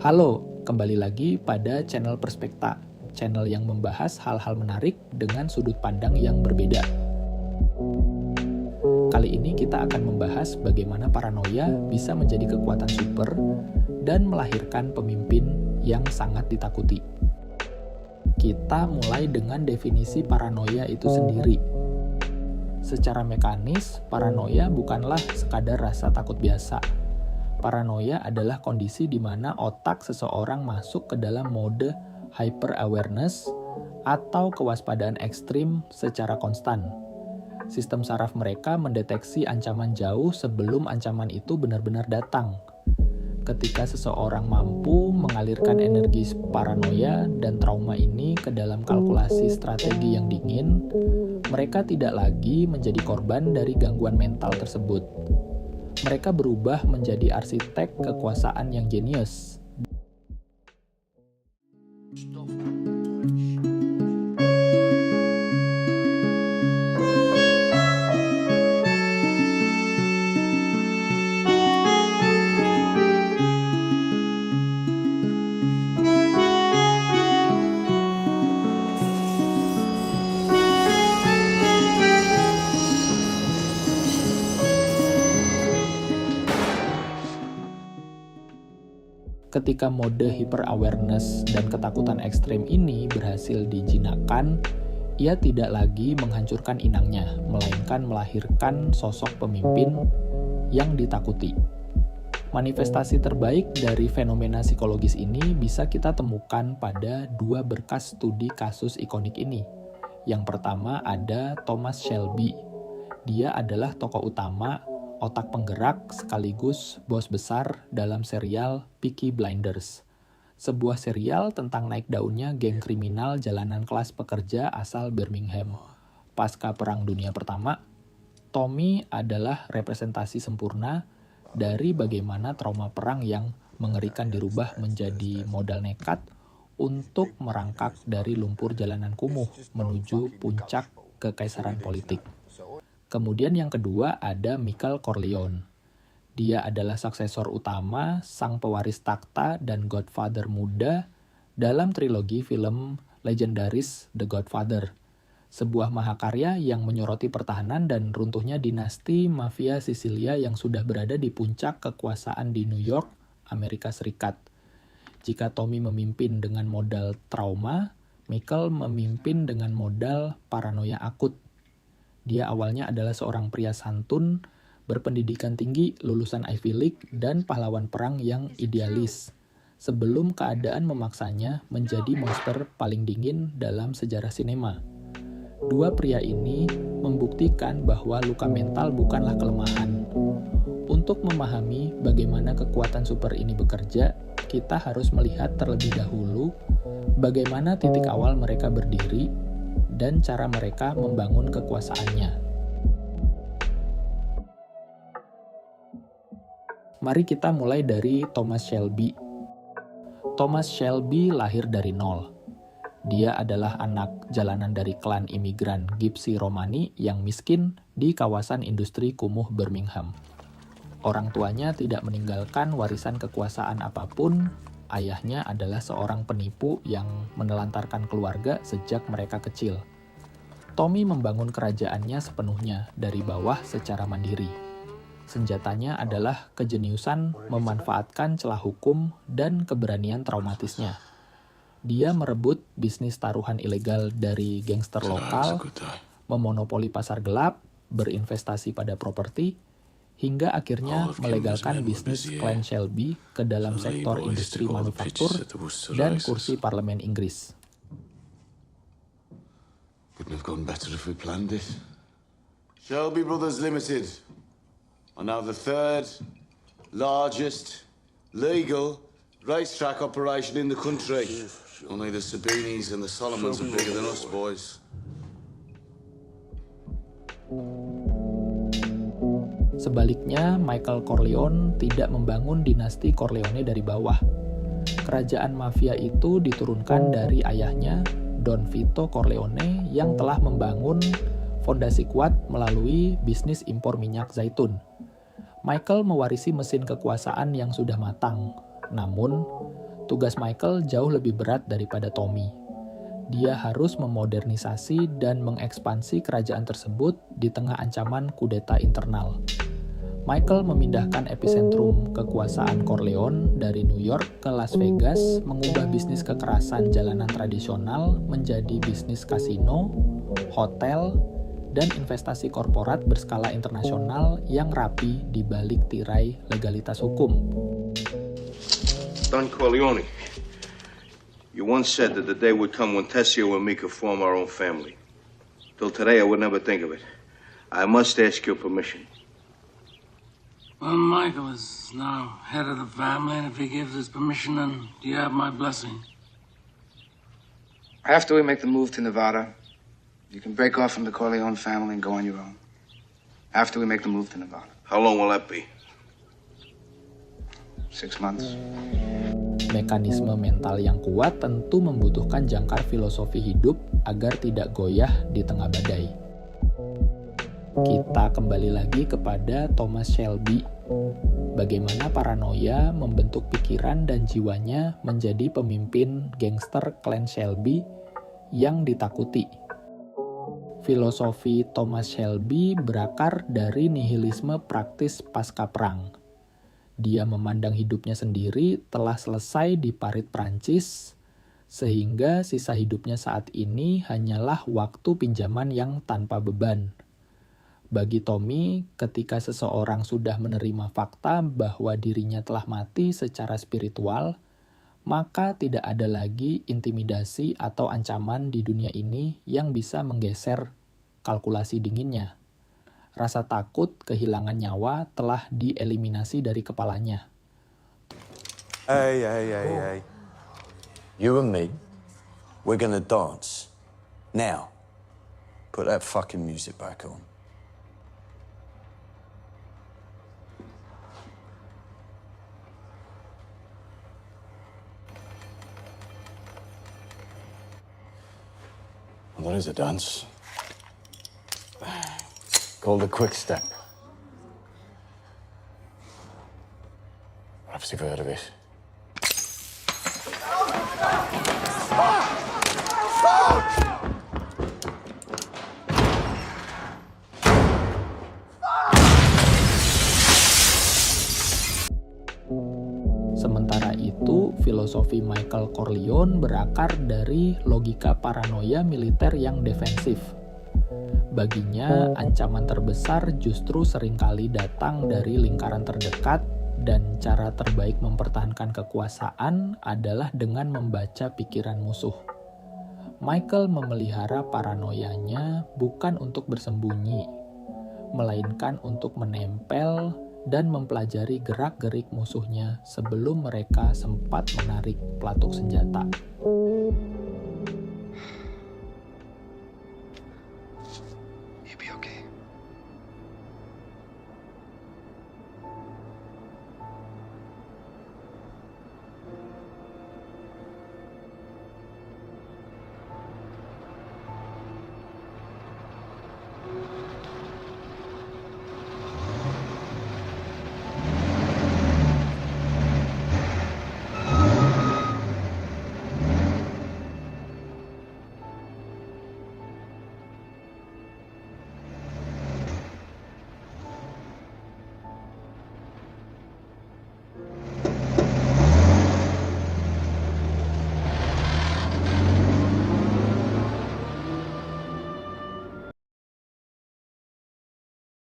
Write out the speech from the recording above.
Halo, kembali lagi pada channel Perspekta, channel yang membahas hal-hal menarik dengan sudut pandang yang berbeda. Kali ini kita akan membahas bagaimana paranoia bisa menjadi kekuatan super dan melahirkan pemimpin yang sangat ditakuti. Kita mulai dengan definisi paranoia itu sendiri. Secara mekanis, paranoia bukanlah sekadar rasa takut biasa. Paranoia adalah kondisi di mana otak seseorang masuk ke dalam mode hyper-awareness atau kewaspadaan ekstrim secara konstan. Sistem saraf mereka mendeteksi ancaman jauh sebelum ancaman itu benar-benar datang. Ketika seseorang mampu mengalirkan energi paranoia dan trauma ini ke dalam kalkulasi strategi yang dingin, mereka tidak lagi menjadi korban dari gangguan mental tersebut. Mereka berubah menjadi arsitek kekuasaan yang jenius. Ketika mode hyper-awareness dan ketakutan ekstrim ini berhasil dijinakkan, ia tidak lagi menghancurkan inangnya, melainkan melahirkan sosok pemimpin yang ditakuti. Manifestasi terbaik dari fenomena psikologis ini bisa kita temukan pada dua berkas studi kasus ikonik ini. Yang pertama ada Thomas Shelby. Dia adalah tokoh utama, otak penggerak sekaligus bos besar dalam serial Peaky Blinders, sebuah serial tentang naik daunnya geng kriminal jalanan kelas pekerja asal Birmingham. Pasca Perang Dunia Pertama, Tommy adalah representasi sempurna dari bagaimana trauma perang yang mengerikan dirubah menjadi modal nekat untuk merangkak dari lumpur jalanan kumuh menuju puncak kekaisaran politik. Kemudian yang kedua ada Michael Corleone. Dia adalah suksesor utama, sang pewaris takhta dan Godfather muda dalam trilogi film legendaris The Godfather. Sebuah mahakarya yang menyoroti pertahanan dan runtuhnya dinasti mafia Sisilia yang sudah berada di puncak kekuasaan di New York, Amerika Serikat. Jika Tommy memimpin dengan modal trauma, Michael memimpin dengan modal paranoia akut. Dia awalnya adalah seorang pria santun, berpendidikan tinggi, lulusan Ivy League, dan pahlawan perang yang idealis. Sebelum keadaan memaksanya menjadi monster paling dingin dalam sejarah sinema. Dua pria ini membuktikan bahwa luka mental bukanlah kelemahan. Untuk memahami bagaimana kekuatan super ini bekerja, kita harus melihat terlebih dahulu bagaimana titik awal mereka berdiri dan cara mereka membangun kekuasaannya. Mari kita mulai dari Thomas Shelby. Thomas Shelby lahir dari nol. Dia adalah anak jalanan dari klan imigran Gypsy Romani yang miskin di kawasan industri kumuh Birmingham. Orang tuanya tidak meninggalkan warisan kekuasaan apapun. Ayahnya adalah seorang penipu yang menelantarkan keluarga sejak mereka kecil. Tommy membangun kerajaannya sepenuhnya dari bawah secara mandiri. Senjatanya adalah kejeniusan memanfaatkan celah hukum dan keberanian traumatisnya. Dia merebut bisnis taruhan ilegal dari gangster lokal, memonopoli pasar gelap, berinvestasi pada properti, hingga akhirnya melegalkan bisnis klan Shelby ke dalam sektor industri manufaktur dan kursi parlemen Inggris. Couldn't have gone better if we planned it. Shelby Brothers Limited are now the third largest legal racetrack operation in the country. Only the Sabinis and the Solomons are bigger than us, boys. Sebaliknya, Michael Corleone tidak membangun dinasti Corleone dari bawah. Kerajaan mafia itu diturunkan dari ayahnya, Don Vito Corleone, yang telah membangun fondasi kuat melalui bisnis impor minyak zaitun. Michael mewarisi mesin kekuasaan yang sudah matang. Namun, tugas Michael jauh lebih berat daripada Tommy. Dia harus memodernisasi dan mengekspansi kerajaan tersebut di tengah ancaman kudeta internal. Michael memindahkan epicentrum kekuasaan Corleone dari New York ke Las Vegas, mengubah bisnis kekerasan jalanan tradisional menjadi bisnis kasino, hotel, dan investasi korporat berskala internasional yang rapi di balik tirai legalitas hukum. Don Corleone, you once said that the day would come when Tessio and me could form our own family. Till today, I would never think of it. I must ask your permission. Well, Michael is now head of the family, and if he gives his permission, then you have my blessing. After we make the move to Nevada, you can break off from the Corleone family and go on your own. After we make the move to Nevada. How long will that be? 6 months. Mekanisme mental yang kuat tentu membutuhkan jangkar filosofi hidup agar tidak goyah di tengah badai. Kita kembali lagi kepada Thomas Shelby. Bagaimana paranoia membentuk pikiran dan jiwanya menjadi pemimpin gangster klan Shelby yang ditakuti. Filosofi Thomas Shelby berakar dari nihilisme praktis pasca perang. Dia memandang hidupnya sendiri telah selesai di parit Prancis, sehingga sisa hidupnya saat ini hanyalah waktu pinjaman yang tanpa beban. Bagi Tommy, ketika seseorang sudah menerima fakta bahwa dirinya telah mati secara spiritual, maka tidak ada lagi intimidasi atau ancaman di dunia ini yang bisa menggeser kalkulasi dinginnya. Rasa takut kehilangan nyawa telah dieliminasi dari kepalanya. Hey. You and me, we're gonna dance. Now, put that fucking music back on. What is a dance? Called a quick step. Perhaps you've heard of it. Sementara itu, filosofi Michael Corleone berakar dari logika paranoia militer yang defensif. Baginya, ancaman terbesar justru seringkali datang dari lingkaran terdekat, dan cara terbaik mempertahankan kekuasaan adalah dengan membaca pikiran musuh. Michael memelihara paranoianya bukan untuk bersembunyi, melainkan untuk menempel dan mempelajari gerak-gerik musuhnya sebelum mereka sempat menarik pelatuk senjata.